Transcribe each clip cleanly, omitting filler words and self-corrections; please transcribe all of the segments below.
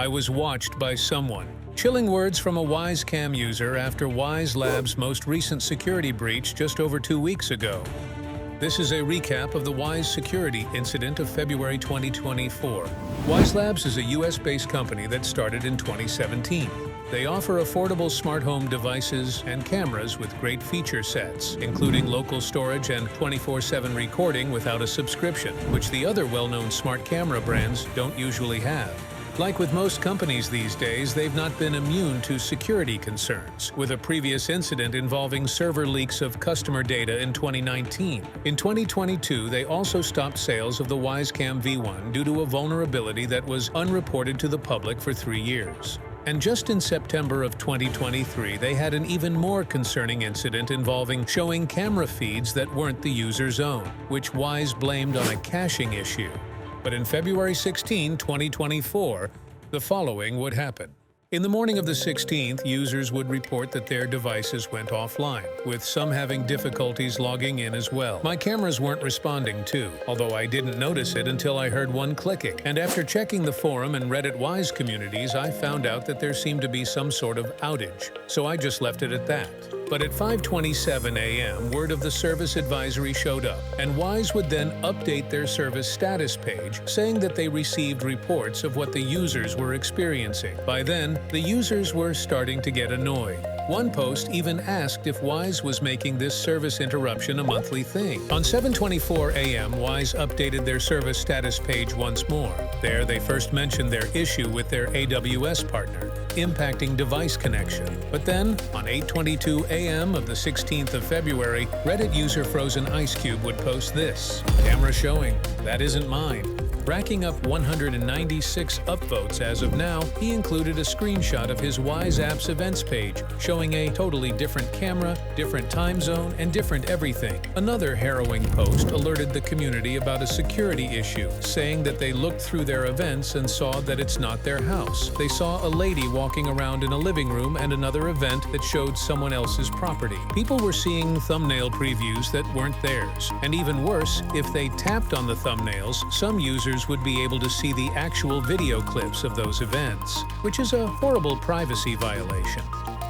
I was watched by someone. Chilling words from a Wyze cam user after Wyze Labs' most recent security breach just over 2 weeks ago. This is a recap of the Wyze security incident of February 2024. Wyze Labs is a US-based company that started in 2017. They offer affordable smart home devices and cameras with great feature sets, including local storage and 24/7 recording without a subscription, which the other well-known smart camera brands don't usually have. Like with most companies these days, they've not been immune to security concerns, with a previous incident involving server leaks of customer data in 2019. In 2022, they also stopped sales of the Wyze Cam V1 due to a vulnerability that was unreported to the public for 3 years. And just in September of 2023, they had an even more concerning incident involving showing camera feeds that weren't the user's own, which Wyze blamed on a caching issue. But in February 16, 2024, the following would happen. In the morning of the 16th, users would report that their devices went offline, with some having difficulties logging in as well. My cameras weren't responding too, although I didn't notice it until I heard one clicking. And after checking the forum and Reddit Wyze communities, I found out that there seemed to be some sort of outage, so I just left it at that. But at 5:27 a.m., word of the service advisory showed up, and Wyze would then update their service status page, saying that they received reports of what the users were experiencing. By then, the users were starting to get annoyed. One post even asked if Wyze was making this service interruption a monthly thing. On 7:24 a.m., Wyze updated their service status page once more. There, they first mentioned their issue with their AWS partner, impacting device connection. But then, on 8:22 a.m. of the 16th of February, Reddit user Frozen Ice Cube would post this: "Camera showing, that isn't mine." Racking up 196 upvotes as of now, he included a screenshot of his Wyze Apps events page, showing a totally different camera, different time zone, and different everything. Another harrowing post alerted the community about a security issue, saying that they looked through their events and saw that it's not their house. They saw a lady walking around in a living room and another event that showed someone else's property. People were seeing thumbnail previews that weren't theirs. And even worse, if they tapped on the thumbnails, some users would be able to see the actual video clips of those events, which is a horrible privacy violation.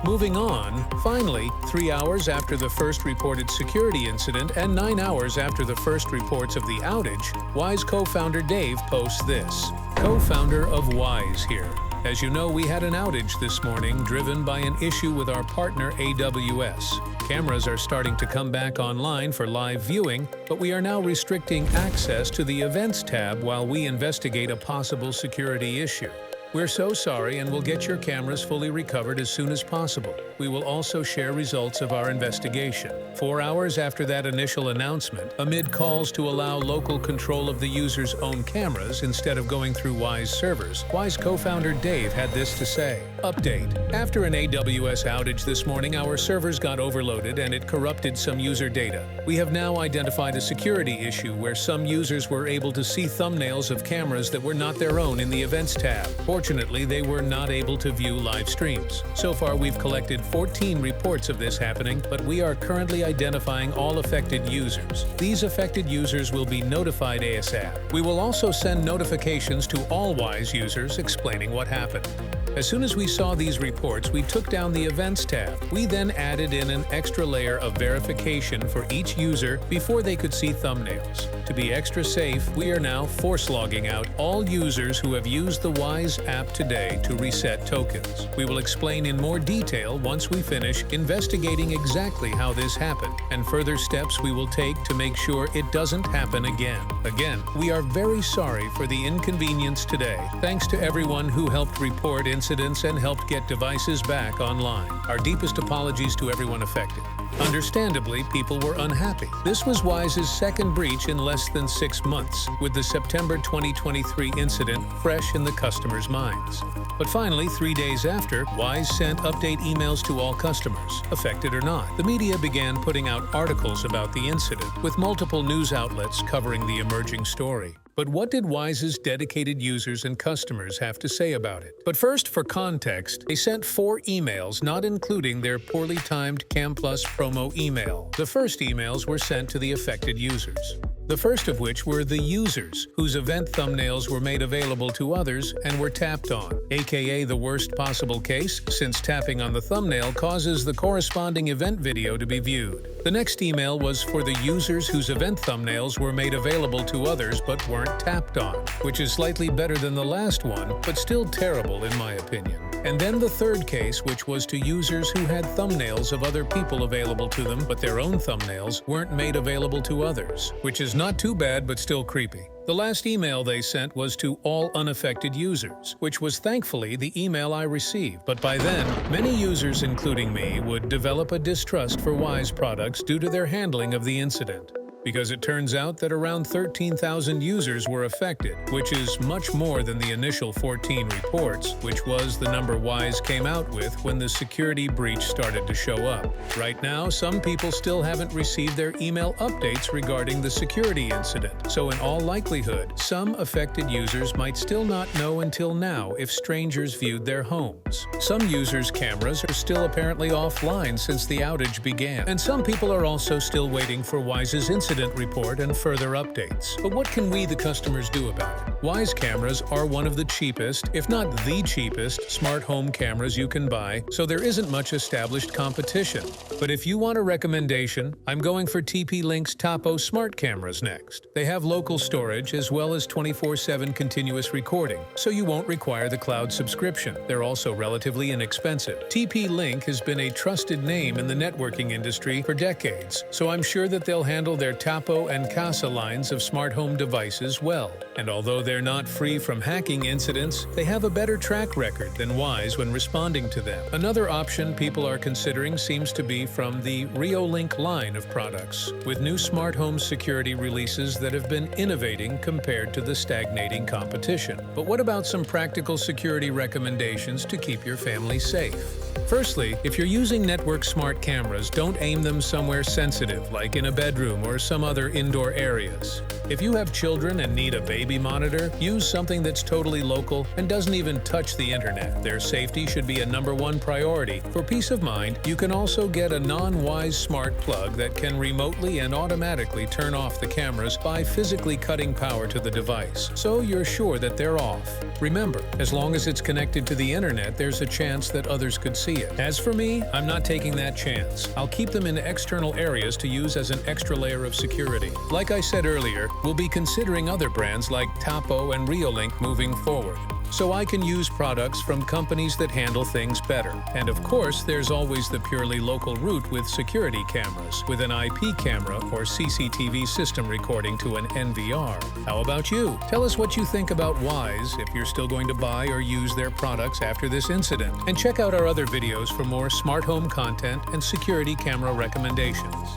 Moving on, finally, 3 hours after the first reported security incident and 9 hours after the first reports of the outage, Wyze co-founder Dave posts this: "Co-founder of Wyze here. As you know, we had an outage this morning driven by an issue with our partner AWS. Cameras are starting to come back online for live viewing, but we are now restricting access to the Events tab while we investigate a possible security issue. We're so sorry and will get your cameras fully recovered as soon as possible. We will also share results of our investigation." 4 hours after that initial announcement, amid calls to allow local control of the user's own cameras instead of going through Wyze servers, Wyze co-founder Dave had this to say: "Update. After an AWS outage this morning, our servers got overloaded and it corrupted some user data. We have now identified a security issue where some users were able to see thumbnails of cameras that were not their own in the Events tab. Fortunately, they were not able to view live streams. So far, we've collected 14 reports of this happening, but we are currently identifying all affected users. These affected users will be notified ASAP. We will also send notifications to all Wyze users explaining what happened." As soon as we saw these reports, we took down the Events tab. We then added in an extra layer of verification for each user before they could see thumbnails. To be extra safe, we are now force logging out all users who have used the Wyze app today to reset tokens. We will explain in more detail once we finish investigating exactly how this happened and further steps we will take to make sure it doesn't happen again. Again, we are very sorry for the inconvenience today. Thanks to everyone who helped report incidents and helped get devices back online. Our deepest apologies to everyone affected. Understandably, people were unhappy. This was Wyze's second breach in less than 6 months, with the September 2023 incident fresh in the customers' minds. But finally, 3 days after, Wyze sent update emails to all customers, affected or not. The media began putting out articles about the incident, with multiple news outlets covering the emerging story. But what did Wyze's dedicated users and customers have to say about it? But first, for context, they sent 4 emails, not including their poorly timed Cam Plus promo email. The first emails were sent to the affected users. The first of which were the users, whose event thumbnails were made available to others and were tapped on, aka the worst possible case, since tapping on the thumbnail causes the corresponding event video to be viewed. The next email was for the users whose event thumbnails were made available to others but weren't tapped on, which is slightly better than the last one, but still terrible in my opinion. And then the third case, which was to users who had thumbnails of other people available to them, but their own thumbnails weren't made available to others, which is not too bad but still creepy. The last email they sent was to all unaffected users, which was thankfully the email I received. But by then, many users, including me, would develop a distrust for Wyze products due to their handling of the incident. Because it turns out that around 13,000 users were affected, which is much more than the initial 14 reports, which was the number Wyze came out with when the security breach started to show up. Right now, some people still haven't received their email updates regarding the security incident, so in all likelihood, some affected users might still not know until now if strangers viewed their homes. Some users' cameras are still apparently offline since the outage began, and some people are also still waiting for Wyze's incident report and further updates. But what can we, the customers, do about it? Wyze cameras are one of the cheapest, if not the cheapest, smart home cameras you can buy, so there isn't much established competition. But if you want a recommendation, I'm going for TP-Link's Topo smart cameras next. They have local storage as well as 24/7 continuous recording, so you won't require the cloud subscription. They're also relatively inexpensive. TP-Link has been a trusted name in the networking industry for decades, so I'm sure that they'll handle their Topo and Casa lines of smart home devices well. And although they're not free from hacking incidents, they have a better track record than Wyze when responding to them. Another option people are considering seems to be from the Reolink line of products, with new smart home security releases that have been innovating compared to the stagnating competition. But what about some practical security recommendations to keep your family safe? Firstly, if you're using network smart cameras, don't aim them somewhere sensitive, like in a bedroom or some other indoor areas. If you have children and need a baby monitor, use something that's totally local and doesn't even touch the internet. Their safety should be a #1 priority. For peace of mind, you can also get a non-Wyze smart plug that can remotely and automatically turn off the cameras by physically cutting power to the device, so you're sure that they're off. Remember, as long as it's connected to the internet, there's a chance that others could see it. As for me, I'm not taking that chance. I'll keep them in external areas to use as an extra layer of security. Like I said earlier, we'll be considering other brands like Topo and Reolink moving forward, so I can use products from companies that handle things better. And of course, there's always the purely local route with security cameras, with an IP camera or CCTV system recording to an NVR. How about you? Tell us what you think about Wyze, if you're still going to buy or use their products after this incident. And check out our other videos for more smart home content and security camera recommendations.